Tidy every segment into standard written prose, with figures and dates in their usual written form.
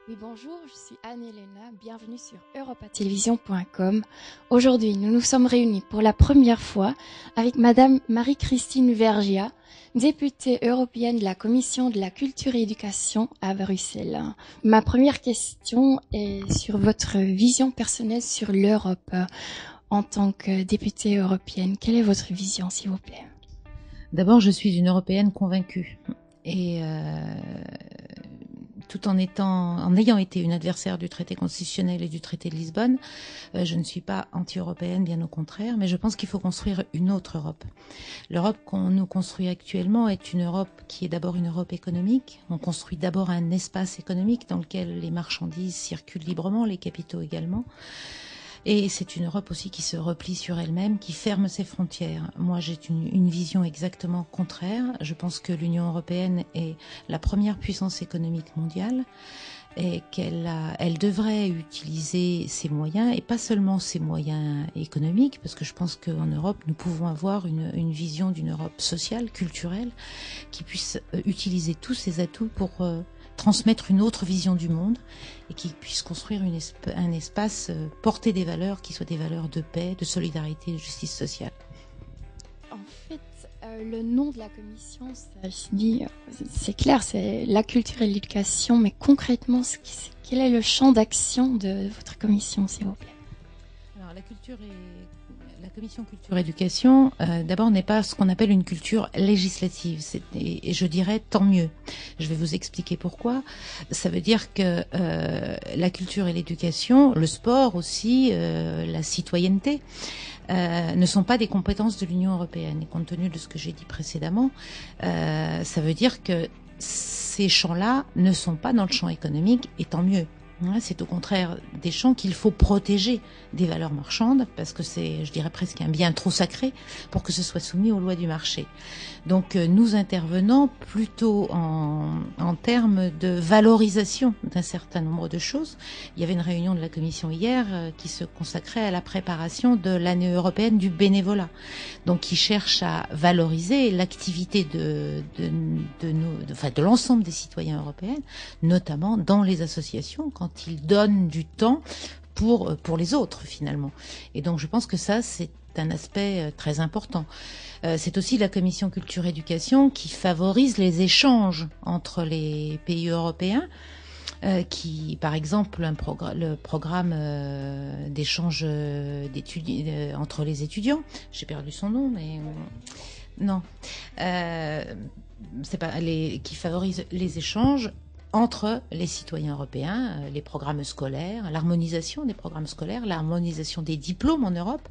Oui, bonjour, je suis Anne-Elena, bienvenue sur europatelevision.com. Aujourd'hui, nous nous sommes réunis pour la première fois avec Madame Marie-Christine Vergiat, députée européenne de la Commission de la Culture et Éducation à Bruxelles. Ma première question est sur votre vision personnelle sur l'Europe en tant que députée européenne. Quelle est votre vision, s'il vous plaît? D'abord, je suis une Européenne convaincue et tout en ayant été une adversaire du traité constitutionnel et du traité de Lisbonne, je ne suis pas anti-européenne, bien au contraire, mais je pense qu'il faut construire une autre Europe. L'Europe qu'on nous construit actuellement est une Europe qui est d'abord une Europe économique. On construit d'abord un espace économique dans lequel les marchandises circulent librement, les capitaux également. Et c'est une Europe aussi qui se replie sur elle-même, qui ferme ses frontières. Moi, j'ai une vision exactement contraire. Je pense que l'Union européenne est la première puissance économique mondiale et elle devrait utiliser ses moyens, et pas seulement ses moyens économiques, parce que je pense qu'en Europe, nous pouvons avoir une vision d'une Europe sociale, culturelle, qui puisse utiliser tous ses atouts pour transmettre une autre vision du monde et qui puisse construire un espace porté des valeurs qui soient des valeurs de paix, de solidarité, de justice sociale. En fait, le nom de la commission, c'est clair, c'est la culture et l'éducation, mais concrètement, quel est le champ d'action de votre commission, s'il vous plaît? Alors, la commission culture et éducation, d'abord, n'est pas ce qu'on appelle une culture législative. Et je dirais tant mieux. Je vais vous expliquer pourquoi. Ça veut dire que la culture et l'éducation, le sport aussi, la citoyenneté, ne sont pas des compétences de l'Union européenne. Et compte tenu de ce que j'ai dit précédemment, ça veut dire que ces champs-là ne sont pas dans le champ économique, et tant mieux. C'est au contraire des champs qu'il faut protéger des valeurs marchandes, parce que c'est, je dirais, presque un bien trop sacré pour que ce soit soumis aux lois du marché. Donc nous intervenons plutôt en termes de valorisation d'un certain nombre de choses. Il y avait une réunion de la commission hier qui se consacrait à la préparation de l'année européenne du bénévolat, donc qui cherche à valoriser l'activité de l'ensemble des citoyens européens, notamment dans les associations, quand ils donnent du temps pour les autres finalement. Et donc je pense que ça, c'est un aspect très important. C'est aussi la commission culture éducation qui favorise les échanges entre les pays européens, qui, par exemple, le programme d'échange entre les étudiants, j'ai perdu son nom, mais non, c'est pas qui favorise les échanges entre les citoyens européens, les programmes scolaires, l'harmonisation des programmes scolaires, l'harmonisation des diplômes en Europe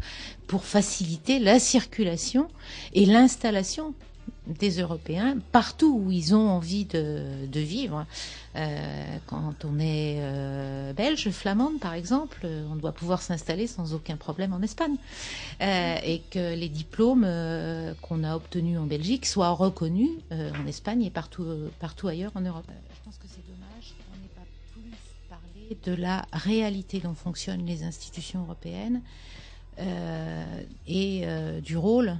pour faciliter la circulation et l'installation des Européens partout où ils ont envie de vivre. Quand on est belge, flamande par exemple, on doit pouvoir s'installer sans aucun problème en Espagne. Et que les diplômes qu'on a obtenus en Belgique soient reconnus en Espagne et partout ailleurs en Europe. Je pense que c'est dommage qu'on n'ait pas plus parlé de la réalité dont fonctionnent les institutions européennes et du rôle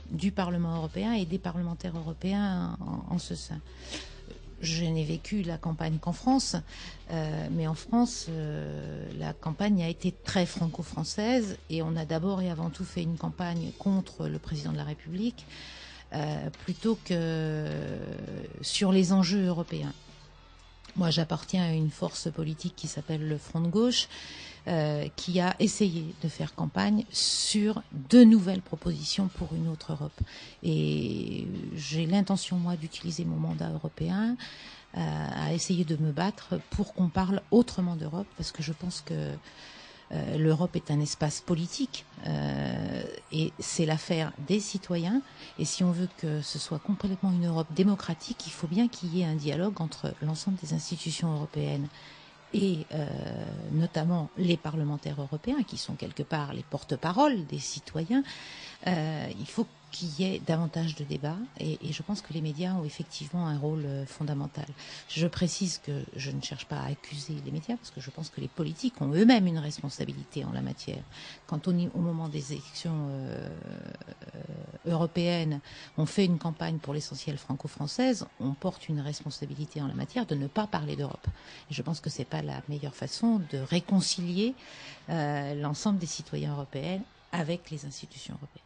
du Parlement européen et des parlementaires européens en ce sein. Je n'ai vécu la campagne qu'en France, mais en France, la campagne a été très franco-française et on a d'abord et avant tout fait une campagne contre le président de la République plutôt que sur les enjeux européens. Moi, j'appartiens à une force politique qui s'appelle le Front de gauche, qui a essayé de faire campagne sur de nouvelles propositions pour une autre Europe. Et j'ai l'intention, moi, d'utiliser mon mandat européen à essayer de me battre pour qu'on parle autrement d'Europe, parce que je pense que l'Europe est un espace politique et c'est l'affaire des citoyens. Et si on veut que ce soit complètement une Europe démocratique, il faut bien qu'il y ait un dialogue entre l'ensemble des institutions européennes et notamment les parlementaires européens qui sont quelque part les porte-paroles des citoyens. Il faut qu'il y ait davantage de débats et je pense que les médias ont effectivement un rôle fondamental. Je précise que je ne cherche pas à accuser les médias parce que je pense que les politiques ont eux-mêmes une responsabilité en la matière. Quand au moment des élections européennes, on fait une campagne pour l'essentiel franco-française, on porte une responsabilité en la matière de ne pas parler d'Europe. Et je pense que c'est pas la meilleure façon de réconcilier l'ensemble des citoyens européens avec les institutions européennes.